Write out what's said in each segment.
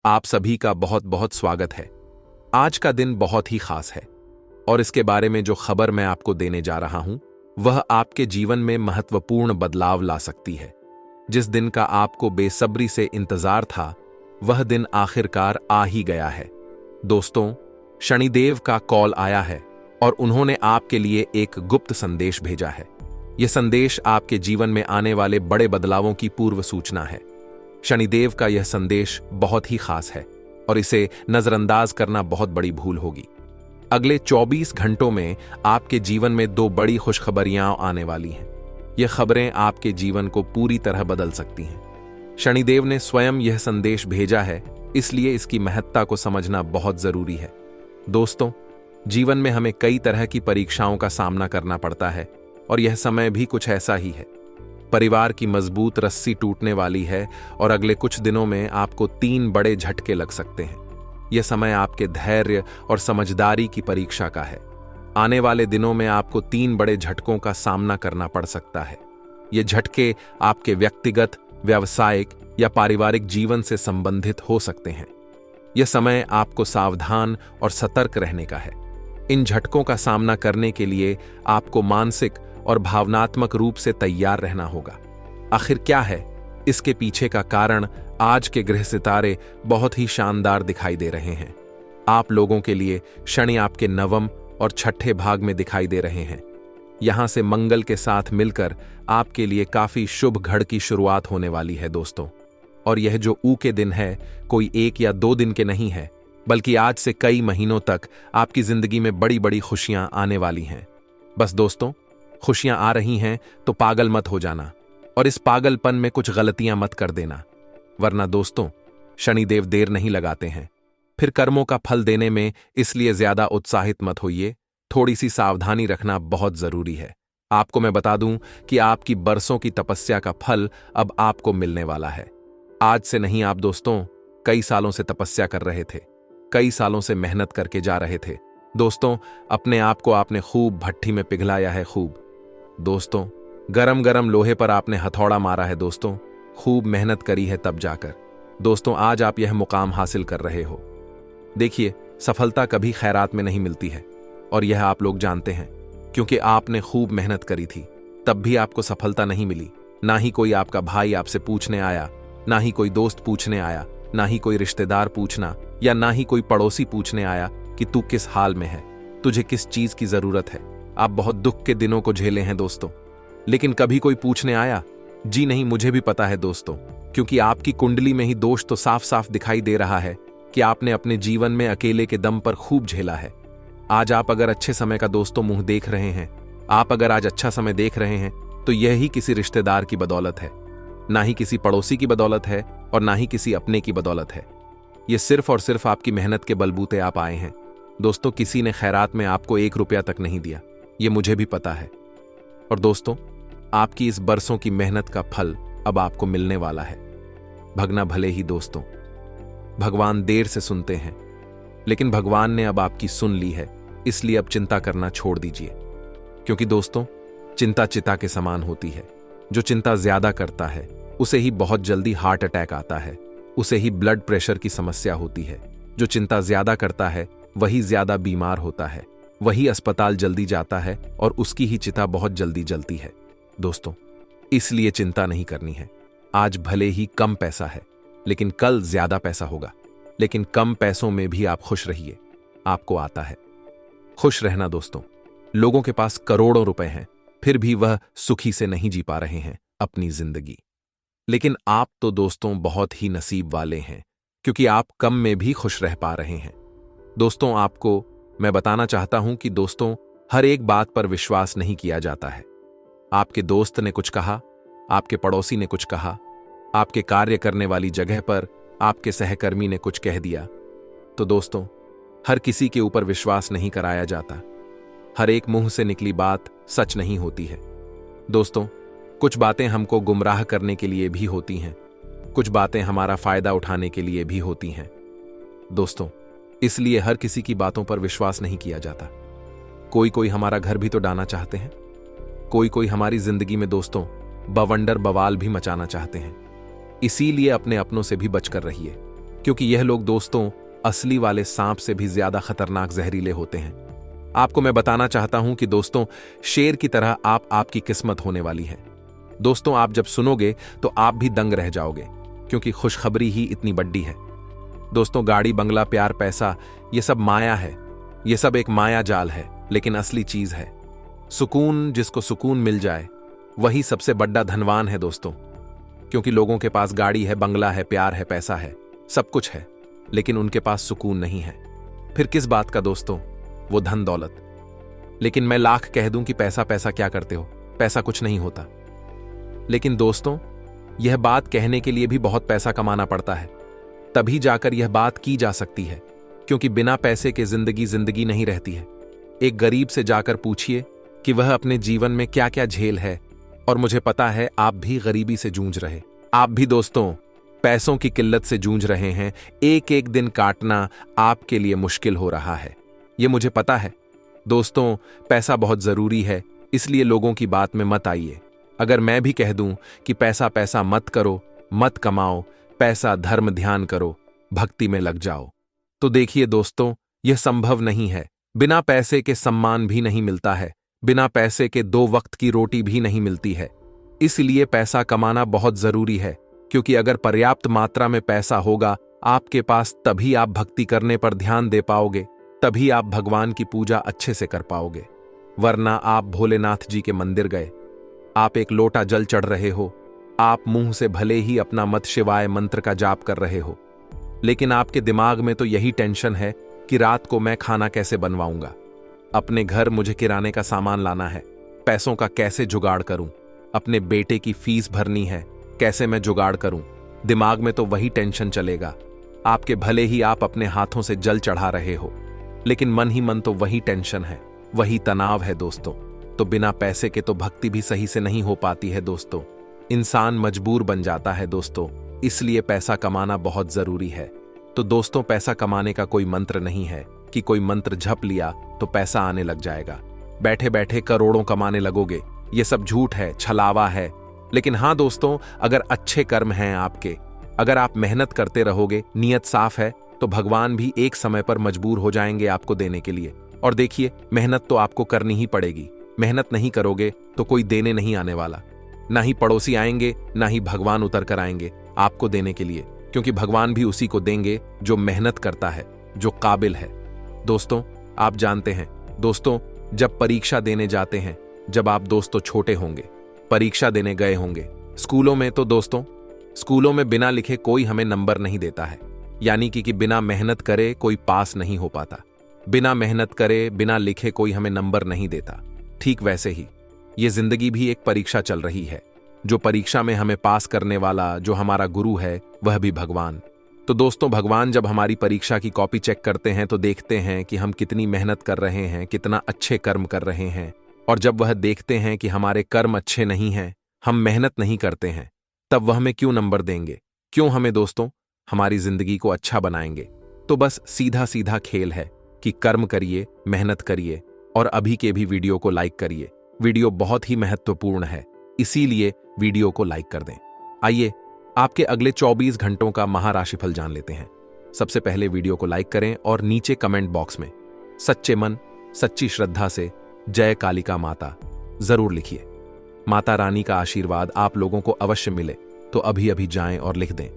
आप सभी का बहुत बहुत स्वागत है। आज का दिन बहुत ही खास है और इसके बारे में जो खबर मैं आपको देने जा रहा हूं वह आपके जीवन में महत्वपूर्ण बदलाव ला सकती है। जिस दिन का आपको बेसब्री से इंतजार था वह दिन आखिरकार आ ही गया है। दोस्तों, शनिदेव का कॉल आया है और उन्होंने आपके लिए एक गुप्त संदेश भेजा है। यह संदेश आपके जीवन में आने वाले बड़े बदलावों की पूर्व सूचना है। शनिदेव का यह संदेश बहुत ही खास है और इसे नजरअंदाज करना बहुत बड़ी भूल होगी। अगले 24 घंटों में आपके जीवन में दो बड़ी खुशखबरियां आने वाली हैं। यह खबरें आपके जीवन को पूरी तरह बदल सकती हैं। शनिदेव ने स्वयं यह संदेश भेजा है, इसलिए इसकी महत्ता को समझना बहुत जरूरी है। दोस्तों, जीवन में हमें कई तरह की परीक्षाओं का सामना करना पड़ता है और यह समय भी कुछ ऐसा ही है। परिवार की मजबूत रस्सी टूटने वाली है और अगले कुछ दिनों में आपको 3 बड़े झटके लग सकते हैं। यह समय आपके धैर्य और समझदारी की परीक्षा का है। आने वाले दिनों में आपको 3 बड़े झटकों का सामना करना पड़ सकता है। ये झटके आपके व्यक्तिगत, व्यावसायिक या पारिवारिक जीवन से संबंधित हो सकते हैं। यह समय आपको सावधान और सतर्क रहने का है। इन झटकों का सामना करने के लिए आपको मानसिक और भावनात्मक रूप से तैयार रहना होगा। आखिर क्या है इसके पीछे का कारण? आज के ग्रह सितारे बहुत ही शानदार दिखाई दे रहे हैं। आप लोगों के लिए शनि आपके 9वें और 6ठे भाग में दिखाई दे रहे हैं। यहां से मंगल के साथ मिलकर आपके लिए काफी शुभ घड़ की शुरुआत होने वाली है दोस्तों। और यह जो ऊ के दिन है कोई 1 या 2 दिन के नहीं है, बल्कि आज से कई महीनों तक आपकी जिंदगी में बड़ी बड़ी खुशियां आने वाली हैं। बस दोस्तों, खुशियां आ रही हैं तो पागल मत हो जाना और इस पागलपन में कुछ गलतियां मत कर देना, वरना दोस्तों शनिदेव देर नहीं लगाते हैं। फिर कर्मों का फल देने में इसलिए ज्यादा उत्साहित मत होइए। थोड़ी सी सावधानी रखना बहुत जरूरी है। आपको मैं बता दूं कि आपकी बरसों की तपस्या का फल अब आपको मिलने वाला है। आज से नहीं आप दोस्तों कई सालों से तपस्या कर रहे थे, कई सालों से मेहनत करके जा रहे थे। दोस्तों, अपने आप को आपने खूब भट्ठी में पिघलाया है। खूब दोस्तों, गरम गरम लोहे पर आपने हथौड़ा मारा है। दोस्तों, खूब मेहनत करी है तब जाकर दोस्तों आज आप यह मुकाम हासिल कर रहे हो। देखिए, सफलता कभी खैरात में नहीं मिलती है और यह आप लोग जानते हैं, क्योंकि आपने खूब मेहनत करी थी तब भी आपको सफलता नहीं मिली। ना ही कोई आपका भाई आपसे पूछने आया, ना ही कोई दोस्त पूछने आया, ना ही कोई रिश्तेदार पूछना या ना ही कोई पड़ोसी पूछने आया कि तू किस हाल में है, तुझे किस चीज की जरूरत है। आप बहुत दुख के दिनों को झेले हैं दोस्तों, लेकिन कभी कोई पूछने आया? जी नहीं, मुझे भी पता है दोस्तों, क्योंकि आपकी कुंडली में ही दोष तो साफ साफ दिखाई दे रहा है कि आपने अपने जीवन में अकेले के दम पर खूब झेला है। आज आप अगर अच्छे समय का दोस्तों मुंह देख रहे हैं, आप अगर आज अच्छा समय देख रहे हैं, तो यही किसी रिश्तेदार की बदौलत है, ना ही किसी पड़ोसी की बदौलत है और ना ही किसी अपने की बदौलत है। यह सिर्फ और सिर्फ आपकी मेहनत के बलबूते आप आए हैं। दोस्तों, किसी ने खैरात में आपको 1 रुपया तक नहीं दिया, यह मुझे भी पता है। और दोस्तों, आपकी इस बरसों की मेहनत का फल अब आपको मिलने वाला है। भगना भले ही दोस्तों, भगवान देर से सुनते हैं, लेकिन भगवान ने अब आपकी सुन ली है, इसलिए अब चिंता करना छोड़ दीजिए। क्योंकि दोस्तों, चिंता चिता के समान होती है। जो चिंता ज्यादा करता है उसे ही बहुत जल्दी हार्ट अटैक आता है, उसे ही ब्लड प्रेशर की समस्या होती है। जो चिंता ज्यादा करता है वही ज्यादा बीमार होता है, वही अस्पताल जल्दी जाता है और उसकी ही चिता बहुत जल्दी जलती है। दोस्तों, इसलिए चिंता नहीं करनी है। आज भले ही कम पैसा है, लेकिन कल ज्यादा पैसा होगा। लेकिन कम पैसों में भी आप खुश रहिए, आपको आता है खुश रहना। दोस्तों, लोगों के पास करोड़ों रुपए हैं, फिर भी वह सुखी से नहीं जी पा रहे हैं अपनी जिंदगी। लेकिन आप तो दोस्तों बहुत ही नसीब वाले हैं, क्योंकि आप कम में भी खुश रह पा रहे हैं। दोस्तों, आपको मैं बताना चाहता हूं कि दोस्तों, हर एक बात पर विश्वास नहीं किया जाता है। आपके दोस्त ने कुछ कहा, आपके पड़ोसी ने कुछ कहा, आपके कार्य करने वाली जगह पर आपके सहकर्मी ने कुछ कह दिया, तो दोस्तों हर किसी के ऊपर विश्वास नहीं कराया जाता। हर एक मुंह से निकली बात सच नहीं होती है। दोस्तों, कुछ बातें हमको गुमराह करने के लिए भी होती हैं, कुछ बातें हमारा फायदा उठाने के लिए भी होती हैं। दोस्तों, इसलिए हर किसी की बातों पर विश्वास नहीं किया जाता। कोई कोई हमारा घर भी तो डाना चाहते हैं, कोई कोई हमारी जिंदगी में दोस्तों बवंडर बवाल भी मचाना चाहते हैं। इसीलिए अपने अपनों से भी बचकर रहिए। क्योंकि यह लोग दोस्तों असली वाले सांप से भी ज्यादा खतरनाक जहरीले होते हैं। आपको मैं बताना चाहता हूं कि दोस्तों, शेर की तरह आपकी किस्मत होने वाली है। दोस्तों, आप जब सुनोगे तो आप भी दंग रह जाओगे, क्योंकि खुशखबरी ही इतनी बड़ी है। दोस्तों, गाड़ी, बंगला, प्यार, पैसा, ये सब माया है। ये सब एक माया जाल है, लेकिन असली चीज है सुकून। जिसको सुकून मिल जाए वही सबसे बड़ा धनवान है दोस्तों। क्योंकि लोगों के पास गाड़ी है, बंगला है, प्यार है, पैसा है, सब कुछ है, लेकिन उनके पास सुकून नहीं है। फिर किस बात का दोस्तों वो धन दौलत। लेकिन मैं लाख कह दूं कि पैसा पैसा क्या करते हो, पैसा कुछ नहीं होता। लेकिन दोस्तों, यह बात कहने के लिए भी बहुत पैसा कमाना पड़ता है, तभी जाकर यह बात की जा सकती है। क्योंकि बिना पैसे के जिंदगी नहीं रहती है। एक गरीब से जाकर पूछिए कि वह अपने जीवन में क्या क्या झेल है, और मुझे पता है आप भी गरीबी से जूझ रहे। आप भी दोस्तों पैसों की किल्लत से जूझ रहे हैं। एक एक दिन काटना आपके लिए मुश्किल हो रहा है, ये मुझे पता है। दोस्तों, पैसा बहुत जरूरी है, इसलिए लोगों की बात में मत आइए। अगर मैं भी कह दूं कि पैसा पैसा मत करो, मत कमाओ, पैसा धर्म ध्यान करो, भक्ति में लग जाओ, तो देखिए दोस्तों, यह संभव नहीं है। बिना पैसे के सम्मान भी नहीं मिलता है, बिना पैसे के 2 वक्त की रोटी भी नहीं मिलती है। इसलिए पैसा कमाना बहुत जरूरी है, क्योंकि अगर पर्याप्त मात्रा में पैसा होगा आपके पास, तभी आप भक्ति करने पर ध्यान दे पाओगे, तभी आप भगवान की पूजा अच्छे से कर पाओगे। वरना आप भोलेनाथ जी के मंदिर गए, आप एक लोटा जल चढ़ रहे हो, आप मुंह से भले ही अपना मत शिवाय मंत्र का जाप कर रहे हो, लेकिन आपके दिमाग में तो यही टेंशन है कि रात को मैं खाना कैसे बनवाऊंगा, अपने घर मुझे किराने का सामान लाना है, पैसों का कैसे जुगाड़ करूं, अपने बेटे की फीस भरनी है, कैसे मैं जुगाड़ करूं। दिमाग में तो वही टेंशन चलेगा। आपके भले ही आप अपने हाथों से जल चढ़ा रहे हो, लेकिन मन ही मन तो वही टेंशन है, वही तनाव है दोस्तों। तो बिना पैसे के तो भक्ति भी सही से नहीं हो पाती है दोस्तों। इंसान मजबूर बन जाता है दोस्तों, इसलिए पैसा कमाना बहुत जरूरी है। तो दोस्तों, पैसा कमाने का कोई मंत्र नहीं है कि कोई मंत्र झप लिया तो पैसा आने लग जाएगा, बैठे बैठे करोड़ों कमाने लगोगे। ये सब झूठ है, छलावा है। लेकिन हाँ दोस्तों, अगर अच्छे कर्म हैं आपके, अगर आप मेहनत करते रहोगे, नियत साफ है, तो भगवान भी एक समय पर मजबूर हो जाएंगे आपको देने के लिए। और देखिए, मेहनत तो आपको करनी ही पड़ेगी। मेहनत नहीं करोगे तो कोई देने नहीं आने वाला, ना ही पड़ोसी आएंगे, ना ही भगवान उतर कर आएंगे आपको देने के लिए, क्योंकि भगवान भी उसी को देंगे जो मेहनत करता है, जो काबिल है। दोस्तों, आप जानते हैं दोस्तों, जब परीक्षा देने जाते हैं, जब आप दोस्तों छोटे होंगे, परीक्षा देने गए होंगे स्कूलों में, तो दोस्तों स्कूलों में बिना लिखे कोई हमें नंबर नहीं देता है। यानी कि बिना मेहनत करे कोई पास नहीं हो पाता, बिना मेहनत करे, बिना लिखे कोई हमें नंबर नहीं देता। ठीक वैसे ही ये जिंदगी भी एक परीक्षा चल रही है। जो परीक्षा में हमें पास करने वाला, जो हमारा गुरु है, वह भी भगवान। तो दोस्तों, भगवान जब हमारी परीक्षा की कॉपी चेक करते हैं तो देखते हैं कि हम कितनी मेहनत कर रहे हैं, कितना अच्छे कर्म कर रहे हैं। और जब वह देखते हैं कि हमारे कर्म अच्छे नहीं हैं, हम मेहनत नहीं करते हैं, तब वह हमें क्यों नंबर देंगे? क्यों हमें दोस्तों हमारी जिंदगी को अच्छा बनाएंगे? तो बस सीधा सीधा खेल है कि कर्म करिए, मेहनत करिए, और अभी के भी वीडियो को लाइक करिए। वीडियो बहुत ही महत्वपूर्ण है, इसीलिए वीडियो को लाइक कर दें। आइए आपके अगले 24 घंटों का महाराशिफल जान लेते हैं। सबसे पहले वीडियो को लाइक करें और नीचे कमेंट बॉक्स में सच्चे मन, सच्ची श्रद्धा से जय कालिका माता जरूर लिखिए। माता रानी का आशीर्वाद आप लोगों को अवश्य मिले, तो अभी अभी जाएं और लिख दें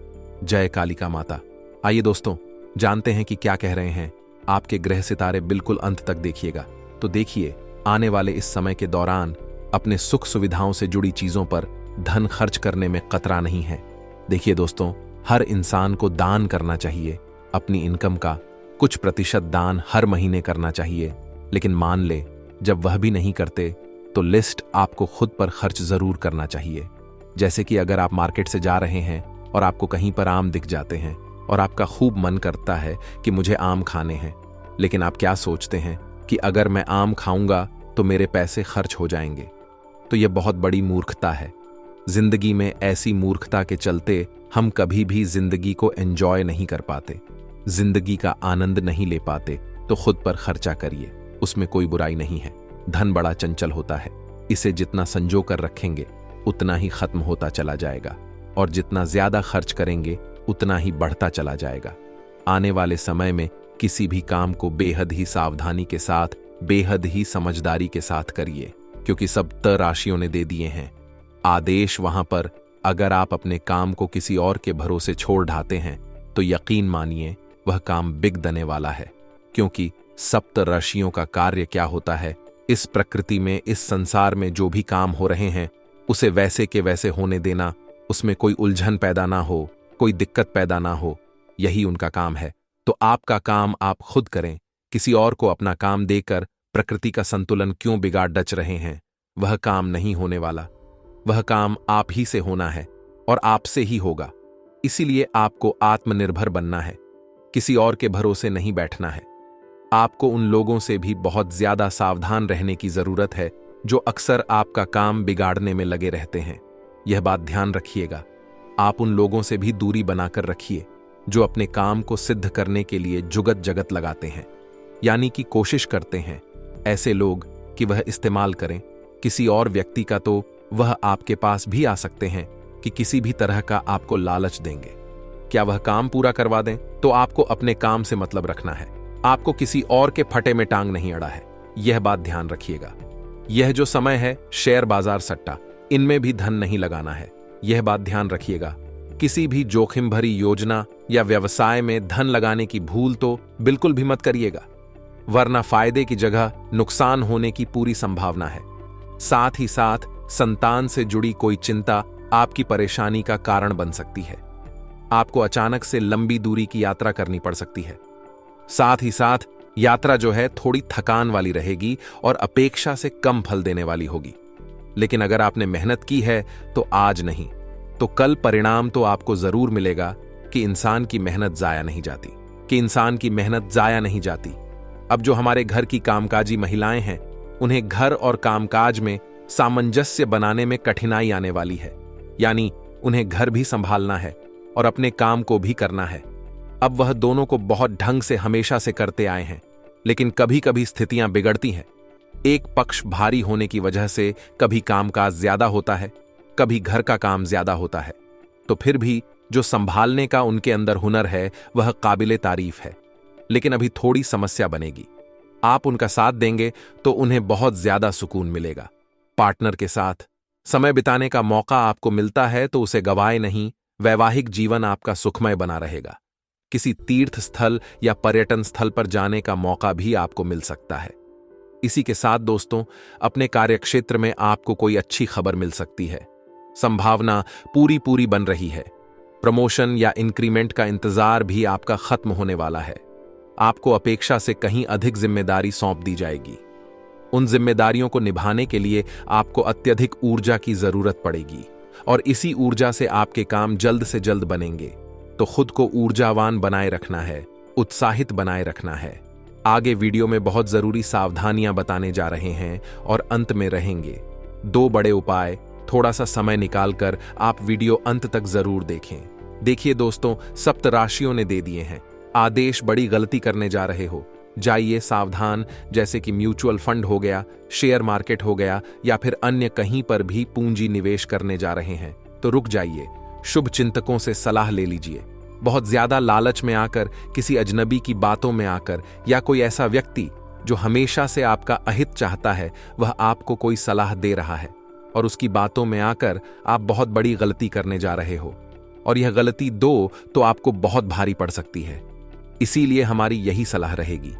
जय कालिका माता। आइए दोस्तों, जानते हैं कि क्या कह रहे हैं आपके ग्रह सितारे। बिल्कुल अंत तक देखिएगा, तो देखिए आने वाले इस समय के दौरान अपने सुख सुविधाओं से जुड़ी चीजों पर धन खर्च करने में कतरा नहीं है। देखिए दोस्तों, हर इंसान को दान करना चाहिए। अपनी इनकम का कुछ प्रतिशत दान हर महीने करना चाहिए। लेकिन मान ले जब वह भी नहीं करते तो लिस्ट आपको खुद पर खर्च जरूर करना चाहिए। जैसे कि अगर आप मार्केट से जा रहे हैं और आपको कहीं पर आम दिख जाते हैं और आपका खूब मन करता है कि मुझे आम खाने हैं, लेकिन आप क्या सोचते हैं कि अगर मैं आम खाऊंगा तो मेरे पैसे खर्च हो जाएंगे। तो यह बहुत बड़ी मूर्खता है। जिंदगी में ऐसी मूर्खता के चलते हम कभी भी जिंदगी को एंजॉय नहीं कर पाते, जिंदगी का आनंद नहीं ले पाते। तो खुद पर खर्चा करिए, उसमें कोई बुराई नहीं है। धन बड़ा चंचल होता है, इसे जितना संजो कर रखेंगे उतना ही खत्म होता चला जाएगा, और जितना ज्यादा खर्च करेंगे उतना ही बढ़ता चला जाएगा। आने वाले समय में किसी भी काम को बेहद ही सावधानी के साथ, बेहद ही समझदारी के साथ करिए, क्योंकि सब राशियों ने दे दिए हैं आदेश वहां पर। अगर आप अपने काम को किसी और के भरोसे छोड़ ढाते हैं तो यकीन मानिए वह काम बिगड़ने वाला है, क्योंकि सप्त राशियों का कार्य क्या होता है, इस प्रकृति में, इस संसार में जो भी काम हो रहे हैं उसे वैसे के वैसे होने देना, उसमें कोई उलझन पैदा ना हो, कोई दिक्कत पैदा ना हो, यही उनका काम है। तो आपका काम आप खुद करें, किसी और को अपना काम देकर प्रकृति का संतुलन क्यों बिगाड़ डच रहे हैं? वह काम नहीं होने वाला। वह काम आप ही से होना है और आपसे ही होगा। इसीलिए आपको आत्मनिर्भर बनना है, किसी और के भरोसे नहीं बैठना है। आपको उन लोगों से भी बहुत ज्यादा सावधान रहने की जरूरत है जो अक्सर आपका काम बिगाड़ने में लगे रहते हैं। यह बात ध्यान रखिएगा। आप उन लोगों से भी दूरी बनाकर रखिए जो अपने काम को सिद्ध करने के लिए जुगत जगत लगाते हैं, यानी कि कोशिश करते हैं ऐसे लोग कि वह इस्तेमाल करें किसी और व्यक्ति का, तो वह आपके पास भी आ सकते हैं कि किसी भी तरह का आपको लालच देंगे। क्या वह काम पूरा करवा दें? तो आपको अपने काम से मतलब रखना है। आपको किसी और के फटे में टांग नहीं अड़ा है, यह बात ध्यान रखिएगा। यह जो समय है, शेयर बाजार, सट्टा, इनमें भी धन नहीं लगाना है, यह बात ध्यान रखिएगा। किसी भी जोखिम भरी योजना या व्यवसाय में धन लगाने की भूल तो बिल्कुल भी मत करिएगा, वरना फायदे की जगह नुकसान होने की पूरी संभावना है। साथ ही साथ संतान से जुड़ी कोई चिंता आपकी परेशानी का कारण बन सकती है। आपको अचानक से लंबी दूरी की यात्रा करनी पड़ सकती है। साथ ही साथ यात्रा जो है थोड़ी थकान वाली रहेगी और अपेक्षा से कम फल देने वाली होगी। लेकिन अगर आपने मेहनत की है तो आज नहीं तो कल परिणाम तो आपको जरूर मिलेगा कि इंसान की मेहनत जाया नहीं जाती। अब जो हमारे घर की कामकाजी महिलाएं हैं, उन्हें घर और कामकाज में सामंजस्य बनाने में कठिनाई आने वाली है, यानी उन्हें घर भी संभालना है और अपने काम को भी करना है। अब वह दोनों को बहुत ढंग से हमेशा से करते आए हैं, लेकिन कभी कभी स्थितियां बिगड़ती हैं। एक पक्ष भारी होने की वजह से कभी कामकाज ज्यादा होता है, कभी घर का काम ज्यादा होता है, तो फिर भी जो संभालने का उनके अंदर हुनर है वह काबिले तारीफ है। लेकिन अभी थोड़ी समस्या बनेगी। आप उनका साथ देंगे तो उन्हें बहुत ज्यादा सुकून मिलेगा। पार्टनर के साथ समय बिताने का मौका आपको मिलता है तो उसे गवाए नहीं। वैवाहिक जीवन आपका सुखमय बना रहेगा। किसी तीर्थ स्थल या पर्यटन स्थल पर जाने का मौका भी आपको मिल सकता है। इसी के साथ दोस्तों, अपने कार्यक्षेत्र में आपको कोई अच्छी खबर मिल सकती है। संभावना पूरी बन रही है। प्रमोशन या इंक्रीमेंट का इंतजार भी आपका खत्म होने वाला है। आपको अपेक्षा से कहीं अधिक जिम्मेदारी सौंप दी जाएगी। उन जिम्मेदारियों को निभाने के लिए आपको अत्यधिक ऊर्जा की जरूरत पड़ेगी और इसी ऊर्जा से आपके काम जल्द से जल्द बनेंगे। तो खुद को ऊर्जावान बनाए रखना है, उत्साहित बनाए रखना है। आगे वीडियो में बहुत जरूरी सावधानियां बताने जा रहे हैं और अंत में रहेंगे 2 बड़े उपाय। थोड़ा सा समय निकालकर आप वीडियो अंत तक जरूर देखें। देखिए दोस्तों, सप्त राशियों ने दे दिए हैं आदेश। बड़ी गलती करने जा रहे हो, जाइए सावधान। जैसे कि म्यूचुअल फंड हो गया, शेयर मार्केट हो गया, या फिर अन्य कहीं पर भी पूंजी निवेश करने जा रहे हैं तो रुक जाइए। शुभ चिंतकों से सलाह ले लीजिए। बहुत ज्यादा लालच में आकर, किसी अजनबी की बातों में आकर, या कोई ऐसा व्यक्ति जो हमेशा से आपका अहित चाहता है वह आपको कोई सलाह दे रहा है और उसकी बातों में आकर आप बहुत बड़ी गलती करने जा रहे हो, और यह गलती तो आपको बहुत भारी पड़ सकती है। इसीलिए हमारी यही सलाह रहेगी,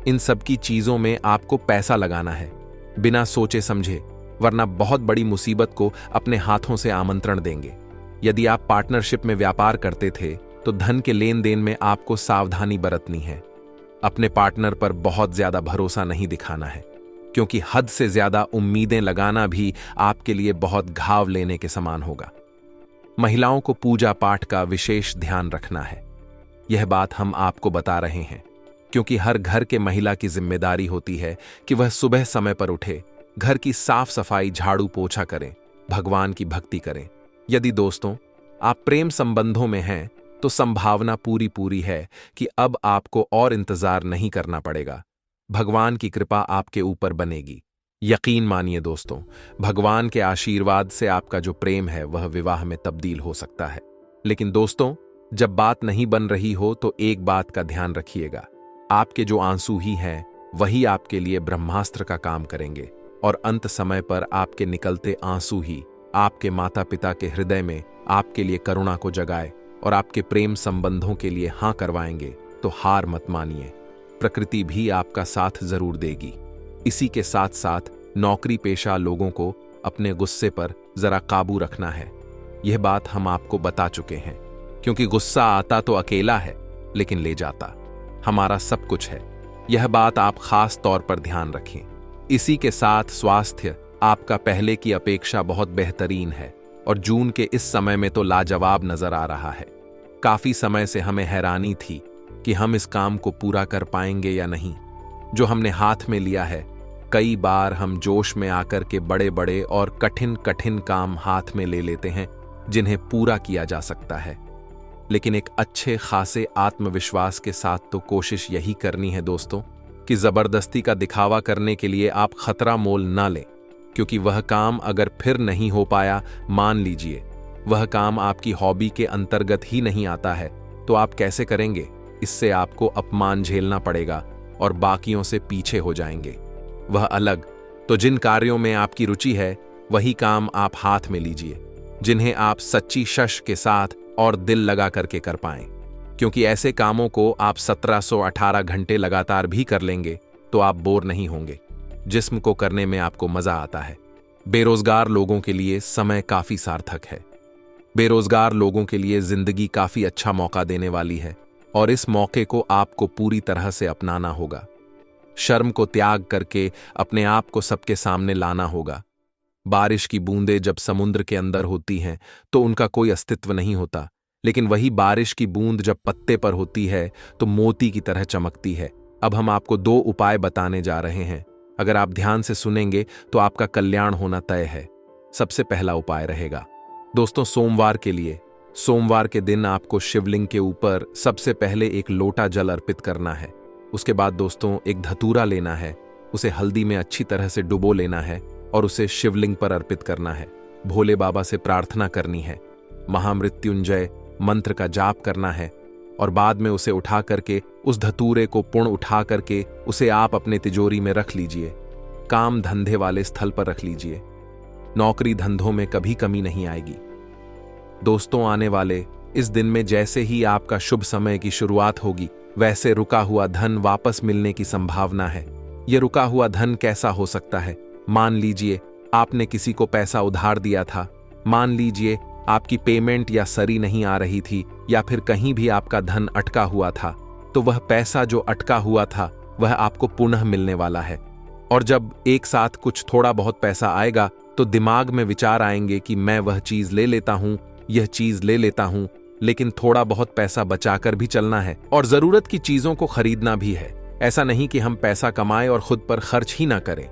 इन सब की चीजों में आपको पैसा लगाना है बिना सोचे समझे, वरना बहुत बड़ी मुसीबत को अपने हाथों से आमंत्रण देंगे। यदि आप पार्टनरशिप में व्यापार करते थे तो धन के लेन देन में आपको सावधानी बरतनी है। अपने पार्टनर पर बहुत ज्यादा भरोसा नहीं दिखाना है, क्योंकि हद से ज्यादा उम्मीदें लगाना भी आपके लिए बहुत घाव लेने के समान होगा। महिलाओं को पूजा पाठ का विशेष ध्यान रखना है। यह बात हम आपको बता रहे हैं क्योंकि हर घर के महिला की जिम्मेदारी होती है कि वह सुबह समय पर उठे, घर की साफ सफाई, झाड़ू पोछा करें, भगवान की भक्ति करें। यदि दोस्तों आप प्रेम संबंधों में हैं तो संभावना पूरी है कि अब आपको और इंतजार नहीं करना पड़ेगा। भगवान की कृपा आपके ऊपर बनेगी। यकीन मानिए दोस्तों, भगवान के आशीर्वाद से आपका जो प्रेम है वह विवाह में तब्दील हो सकता है। लेकिन दोस्तों, जब बात नहीं बन रही हो तो एक बात का ध्यान रखिएगा, आपके जो आंसू ही हैं वही आपके लिए ब्रह्मास्त्र का काम करेंगे और अंत समय पर आपके निकलते आंसू ही आपके माता पिता के हृदय में आपके लिए करुणा को जगाए और आपके प्रेम संबंधों के लिए हां करवाएंगे। तो हार मत मानिए, प्रकृति भी आपका साथ जरूर देगी। इसी के साथ साथ नौकरी पेशा लोगों को अपने गुस्से पर जरा काबू रखना है। यह बात हम आपको बता चुके हैं, क्योंकि गुस्सा आता तो अकेला है लेकिन ले जाता हमारा सब कुछ है। यह बात आप खास तौर पर ध्यान रखें। इसी के साथ स्वास्थ्य आपका पहले की अपेक्षा बहुत बेहतरीन है और जून के इस समय में तो लाजवाब नजर आ रहा है। काफी समय से हमें हैरानी थी कि हम इस काम को पूरा कर पाएंगे या नहीं। जो हमने हाथ में लिया है, कई बार हम जोश में आकर के बड़े बड़े और कठिन कठिन काम हाथ में ले लेते हैं जिन्हें पूरा किया जा सकता है, लेकिन एक अच्छे खासे आत्मविश्वास के साथ तो कोशिश यही करनी है दोस्तों कि जबरदस्ती का दिखावा करने के लिए आप खतरा मोल ना लें, क्योंकि वह काम अगर फिर नहीं हो पाया, मान लीजिए वह काम आपकी हॉबी के अंतर्गत ही नहीं आता है, तो आप कैसे करेंगे? इससे आपको अपमान झेलना पड़ेगा और बाकियों से पीछे हो जाएंगे। वह अलग, तो जिन कार्यों में आपकी रुचि है वही काम आप हाथ में लीजिए, जिन्हें आप सच्ची शश के साथ और दिल लगा करके कर पाएं, क्योंकि ऐसे कामों को आप 1718 घंटे लगातार भी कर लेंगे तो आप बोर नहीं होंगे। जिस्म को करने में आपको मजा आता है। बेरोजगार लोगों के लिए समय काफी सार्थक है। बेरोजगार लोगों के लिए जिंदगी काफी अच्छा मौका देने वाली है और इस मौके को आपको पूरी तरह से अपनाना होगा। शर्म को त्याग करके अपने आप को सबके सामने लाना होगा। बारिश की बूंदें जब समुद्र के अंदर होती हैं तो उनका कोई अस्तित्व नहीं होता, लेकिन वही बारिश की बूंद जब पत्ते पर होती है तो मोती की तरह चमकती है। अब हम आपको 2 उपाय बताने जा रहे हैं। अगर आप ध्यान से सुनेंगे तो आपका कल्याण होना तय है। सबसे पहला उपाय रहेगा दोस्तों सोमवार के लिए। सोमवार के दिन आपको शिवलिंग के ऊपर सबसे पहले एक लोटा जल अर्पित करना है। उसके बाद दोस्तों एक धतूरा लेना है, उसे हल्दी में अच्छी तरह से डुबो लेना है और उसे शिवलिंग पर अर्पित करना है। भोले बाबा से प्रार्थना करनी है, महामृत्युंजय मंत्र का जाप करना है और बाद में उसे उठा करके उस धतूरे को पुण्य उठा करके उसे आप अपने तिजोरी में रख लीजिए। काम धंधे वाले स्थल पर रख लीजिए। नौकरी धंधों में कभी कमी नहीं आएगी। दोस्तों आने वाले इस दिन में जैसे ही आपका शुभ समय की शुरुआत होगी, वैसे रुका हुआ धन वापस मिलने की संभावना है। यह रुका हुआ धन कैसा हो सकता है? मान लीजिए आपने किसी को पैसा उधार दिया था, मान लीजिए आपकी पेमेंट या सरी नहीं आ रही थी, या फिर कहीं भी आपका धन अटका हुआ था, तो वह पैसा जो अटका हुआ था वह आपको पुनः मिलने वाला है। और जब एक साथ कुछ थोड़ा बहुत पैसा आएगा तो दिमाग में विचार आएंगे कि मैं वह चीज ले लेता हूं, यह चीज ले लेता हूं, लेकिन थोड़ा बहुत पैसा बचाकर भी चलना है और जरूरत की चीजों को खरीदना भी है। ऐसा नहीं कि हम पैसा कमाएं और खुद पर खर्च ही ना करें।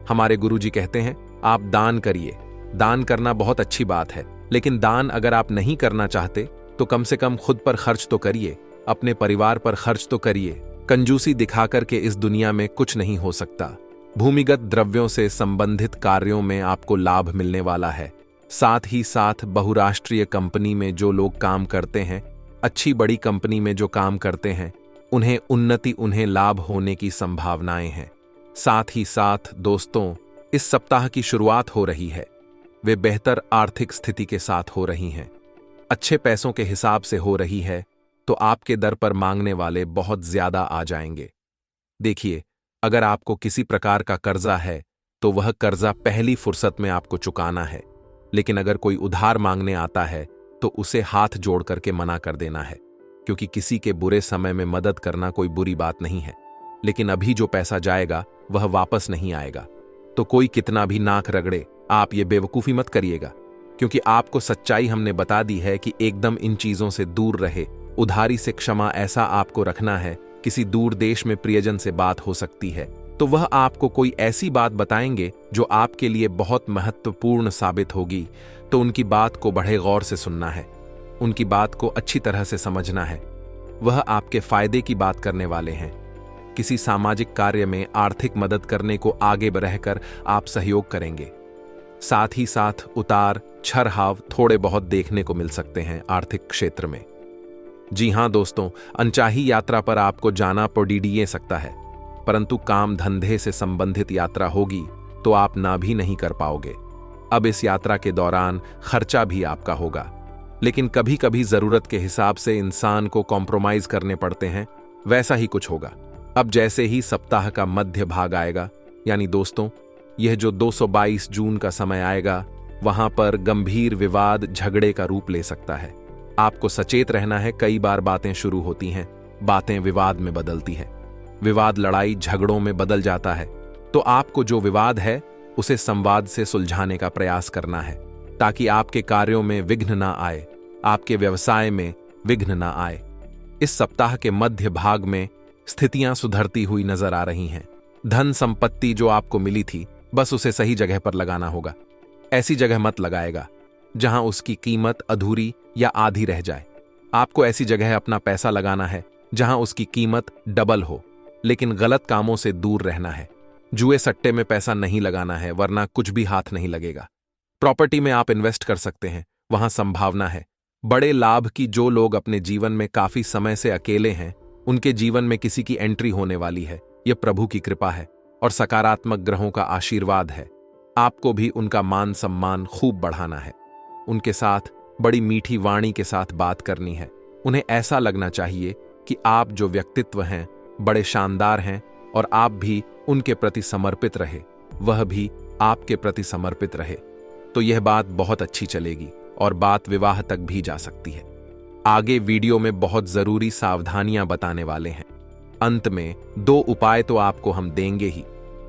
हमारे गुरुजी कहते हैं आप दान करिए। दान करना बहुत अच्छी बात है, लेकिन दान अगर आप नहीं करना चाहते तो कम से कम खुद पर खर्च तो करिए, अपने परिवार पर खर्च तो करिए। कंजूसी दिखाकर के इस दुनिया में कुछ नहीं हो सकता। भूमिगत द्रव्यों से संबंधित कार्यों में आपको लाभ मिलने वाला है। साथ ही साथ बहुराष्ट्रीय कंपनी में जो लोग काम करते हैं, अच्छी बड़ी कंपनी में जो काम करते हैं, उन्हें उन्नति, उन्हें लाभ होने की संभावनाएं हैं। साथ ही साथ दोस्तों इस सप्ताह की शुरुआत हो रही है, वे बेहतर आर्थिक स्थिति के साथ हो रही हैं, अच्छे पैसों के हिसाब से हो रही है, तो आपके दर पर मांगने वाले बहुत ज्यादा आ जाएंगे। देखिए, अगर आपको किसी प्रकार का कर्जा है तो वह कर्जा पहली फुर्सत में आपको चुकाना है, लेकिन अगर कोई उधार मांगने आता है तो उसे हाथ जोड़ करके मना कर देना है, क्योंकि किसी के बुरे समय में मदद करना कोई बुरी बात नहीं है, लेकिन अभी जो पैसा जाएगा वह वापस नहीं आएगा। तो कोई कितना भी नाक रगड़े, आप ये बेवकूफी मत करिएगा, क्योंकि आपको सच्चाई हमने बता दी है कि एकदम इन चीजों से दूर रहे। उधारी से क्षमा ऐसा आपको रखना है, किसी दूर देश में प्रियजन से बात हो सकती है तो वह आपको कोई ऐसी बात बताएंगे जो आपके लिए बहुत महत्वपूर्ण साबित होगी, तो उनकी बात को बड़े गौर से सुनना है, उनकी बात को अच्छी तरह से समझना है। वह आपके फायदे की बात करने वाले हैं। किसी सामाजिक कार्य में आर्थिक मदद करने को आगे रहकर आप सहयोग करेंगे। साथ ही साथ उतार चढ़ाव थोड़े बहुत देखने को मिल सकते हैं आर्थिक क्षेत्र में। जी हाँ दोस्तों, अनचाही यात्रा पर आपको जाना पड़ सकता है, परंतु काम धंधे से संबंधित यात्रा होगी तो आप ना भी नहीं कर पाओगे। अब इस यात्रा के दौरान खर्चा भी आपका होगा, लेकिन कभी कभी जरूरत के हिसाब से इंसान को कॉम्प्रोमाइज करने पड़ते हैं, वैसा ही कुछ होगा। अब जैसे ही सप्ताह का मध्य भाग आएगा, यानी दोस्तों यह जो 222 जून का समय आएगा, वहां पर गंभीर विवाद झगड़े का रूप ले सकता है। आपको सचेत रहना है। कई बार बातें शुरू होती हैं, बातें विवाद में बदलती है, विवाद लड़ाई झगड़ों में बदल जाता है। तो आपको जो विवाद है उसे संवाद से सुलझाने का प्रयास करना है, ताकि आपके कार्यों में विघ्न ना आए, आपके व्यवसाय में विघ्न ना आए। इस सप्ताह के मध्य भाग में स्थितियां सुधरती हुई नजर आ रही हैं। धन संपत्ति जो आपको मिली थी, बस उसे सही जगह पर लगाना होगा। ऐसी जगह मत लगाएगा जहां उसकी कीमत अधूरी या आधी रह जाए। आपको ऐसी जगह अपना पैसा लगाना है जहां उसकी कीमत डबल हो, लेकिन गलत कामों से दूर रहना है। जुए सट्टे में पैसा नहीं लगाना है, वरना कुछ भी हाथ नहीं लगेगा। प्रॉपर्टी में आप इन्वेस्ट कर सकते हैं, वहां संभावना है बड़े लाभ की। जो लोग अपने जीवन में काफी समय से अकेले हैं, उनके जीवन में किसी की एंट्री होने वाली है। यह प्रभु की कृपा है और सकारात्मक ग्रहों का आशीर्वाद है। आपको भी उनका मान सम्मान खूब बढ़ाना है। उनके साथ बड़ी मीठी वाणी के साथ बात करनी है। उन्हें ऐसा लगना चाहिए कि आप जो व्यक्तित्व हैं बड़े शानदार हैं और आप भी उनके प्रति समर्पित रहे, वह भी आपके प्रति समर्पित रहे। तो यह बात बहुत अच्छी चलेगी और बात विवाह तक भी जा सकती है। आगे वीडियो में बहुत जरूरी सावधानियां बताने वाले हैं। अंत में 2 उपाय तो आपको हम देंगे ही,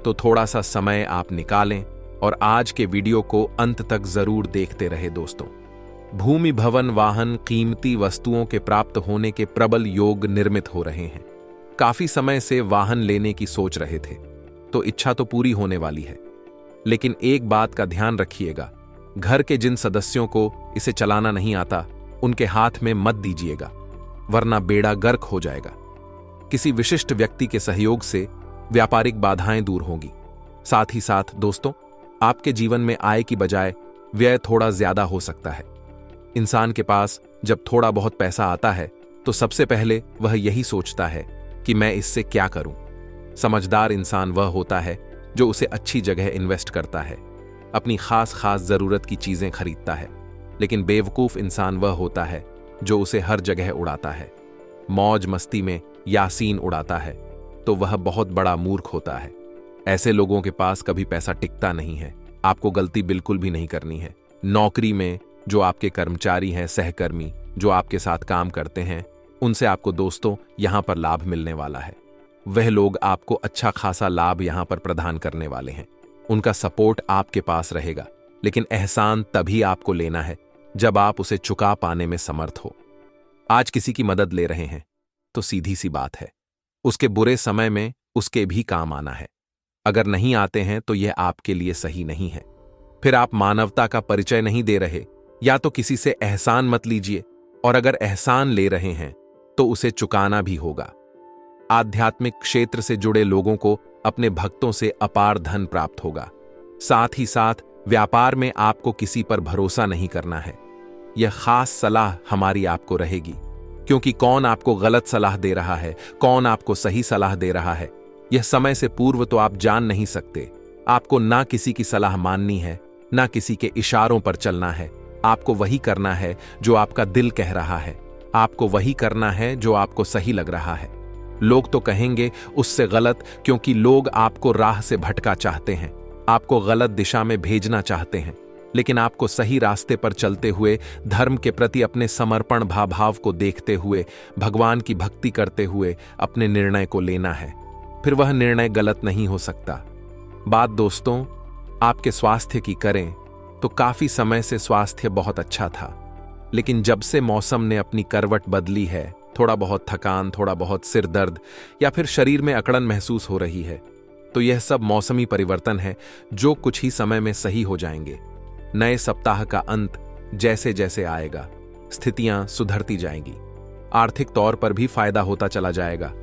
तो थोड़ा सा समय आप निकालें और आज के वीडियो को अंत तक जरूर देखते रहे दोस्तों। भूमि, भवन, वाहन, कीमती वस्तुओं के प्राप्त होने के प्रबल योग निर्मित हो रहे हैं। काफी समय से वाहन लेने की सोच रहे थे, तो इच्छा तो पूरी होने वाली है। लेकिन एक बात का ध्यान रखिएगा, घर के जिन सदस्यों को इसे चलाना नहीं आता, उनके हाथ में मत दीजिएगा, वरना बेड़ा गर्क हो जाएगा। किसी विशिष्ट व्यक्ति के सहयोग से व्यापारिक बाधाएं दूर होंगी। साथ ही साथ दोस्तों, आपके जीवन में आय की बजाय व्यय थोड़ा ज्यादा हो सकता है। इंसान के पास जब थोड़ा बहुत पैसा आता है, तो सबसे पहले वह यही सोचता है कि मैं इससे क्या करूं। समझदार इंसान वह होता है जो उसे अच्छी जगह इन्वेस्ट करता है, अपनी खास जरूरत की चीजें खरीदता है। लेकिन बेवकूफ इंसान वह होता है जो उसे हर जगह उड़ाता है, मौज मस्ती में यासीन उड़ाता है, तो वह बहुत बड़ा मूर्ख होता है। ऐसे लोगों के पास कभी पैसा टिकता नहीं है। आपको गलती बिल्कुल भी नहीं करनी है। नौकरी में जो आपके कर्मचारी हैं, सहकर्मी जो आपके साथ काम करते हैं, उनसे आपको दोस्तों यहां पर लाभ मिलने वाला है। वह लोग आपको अच्छा खासा लाभ यहां पर प्रदान करने वाले हैं। उनका सपोर्ट आपके पास रहेगा, लेकिन एहसान तभी आपको लेना है जब आप उसे चुका पाने में समर्थ हो। आज किसी की मदद ले रहे हैं तो सीधी सी बात है, उसके बुरे समय में उसके भी काम आना है। अगर नहीं आते हैं तो यह आपके लिए सही नहीं है। फिर आप मानवता का परिचय नहीं दे रहे। या तो किसी से एहसान मत लीजिए, और अगर एहसान ले रहे हैं तो उसे चुकाना भी होगा। आध्यात्मिक क्षेत्र से जुड़े लोगों को अपने भक्तों से अपार धन प्राप्त होगा। साथ ही साथ व्यापार में आपको किसी पर भरोसा नहीं करना है। यह खास सलाह हमारी आपको रहेगी, क्योंकि कौन आपको गलत सलाह दे रहा है, कौन आपको सही सलाह दे रहा है, यह समय से पूर्व तो आप जान नहीं सकते। आपको ना किसी की सलाह माननी है, ना किसी के इशारों पर चलना है। आपको वही करना है जो आपका दिल कह रहा है। आपको वही करना है जो आपको सही लग रहा है। लोग तो कहेंगे उससे गलत, क्योंकि लोग आपको राह से भटका चाहते हैं, आपको गलत दिशा में भेजना चाहते हैं। लेकिन आपको सही रास्ते पर चलते हुए, धर्म के प्रति अपने समर्पण भाव को देखते हुए, भगवान की भक्ति करते हुए अपने निर्णय को लेना है। फिर वह निर्णय गलत नहीं हो सकता। बात दोस्तों आपके स्वास्थ्य की करें तो काफी समय से स्वास्थ्य बहुत अच्छा था, लेकिन जब से मौसम ने अपनी करवट बदली है, थोड़ा बहुत थकान, थोड़ा बहुत सिर दर्द या फिर शरीर में अकड़न महसूस हो रही है। तो यह सब मौसमी परिवर्तन है जो कुछ ही समय में सही हो जाएंगे। नए सप्ताह का अंत जैसे जैसे आएगा, स्थितियां सुधरती जाएंगी। आर्थिक तौर पर भी फायदा होता चला जाएगा।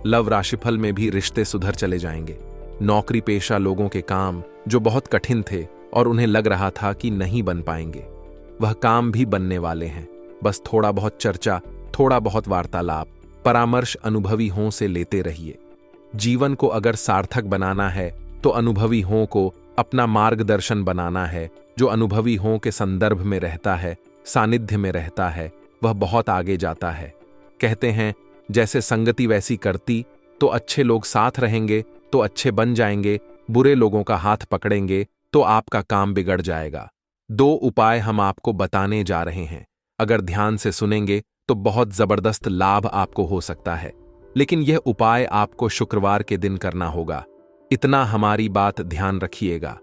लव राशिफल में भी रिश्ते सुधर चले जाएंगे। नौकरी पेशा लोगों के काम जो बहुत कठिन थे और उन्हें लग रहा था कि नहीं बन पाएंगे, वह काम भी बनने वाले हैं। बस थोड़ा बहुत चर्चा थोड़ा बहुत वार्तालाप, परामर्श अनुभवी हों से लेते रहिए। जीवन को अगर सार्थक बनाना है तो अनुभवी हों को अपना मार्गदर्शन बनाना है। जो अनुभवी हों के संदर्भ में रहता है, सानिध्य में रहता है, वह बहुत आगे जाता है। कहते हैं जैसे संगति वैसी करती, तो अच्छे लोग साथ रहेंगे तो अच्छे बन जाएंगे, बुरे लोगों का हाथ पकड़ेंगे तो आपका काम बिगड़ जाएगा। 2 उपाय हम आपको बताने जा रहे हैं। अगर ध्यान से सुनेंगे तो बहुत जबरदस्त लाभ आपको हो सकता है, लेकिन यह उपाय आपको शुक्रवार के दिन करना होगा। इतना हमारी बात ध्यान रखिएगा।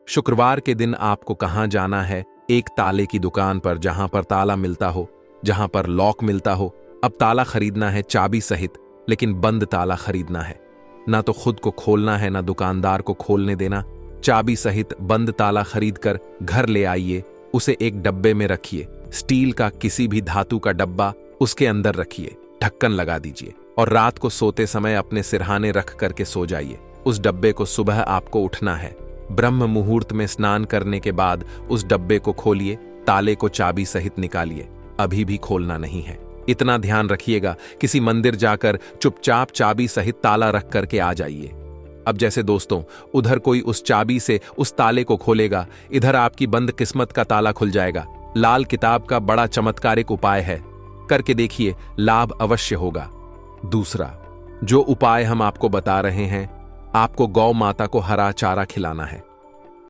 शुक्रवार के दिन आपको कहां जाना है? एक ताले की दुकान पर, जहां पर ताला मिलता हो, जहां पर लॉक मिलता हो। अब ताला खरीदना है चाबी सहित, लेकिन बंद ताला खरीदना है। ना तो खुद को खोलना है, ना दुकानदार को खोलने देना। चाबी सहित बंद ताला खरीदकर घर ले आइए, उसे एक डब्बे में रखिए। स्टील का किसी भी धातु का डब्बा, उसके अंदर रखिए, ढक्कन लगा दीजिए और रात को सोते समय अपने सिरहाने रख करके सो जाइए। उस डब्बे को सुबह आपको उठना है। ब्रह्म मुहूर्त में स्नान करने के बाद उस डब्बे को खोलिए, ताले को चाबी सहित निकालिए। अभी भी खोलना नहीं है। इतना ध्यान रखिएगा। किसी मंदिर जाकर चुपचाप चाबी सहित ताला रख करके आ जाइए। अब जैसे दोस्तों, उधर कोई उस चाबी से उस ताले को खोलेगा, इधर आपकी बंद किस्मत का ताला खुल जाएगा। लाल किताब का बड़ा चमत्कारिक उपाय है, करके देखिए, लाभ अवश्य होगा। दूसरा जो उपाय हम आपको बता रहे हैं, आपको गौ माता को हरा चारा खिलाना है।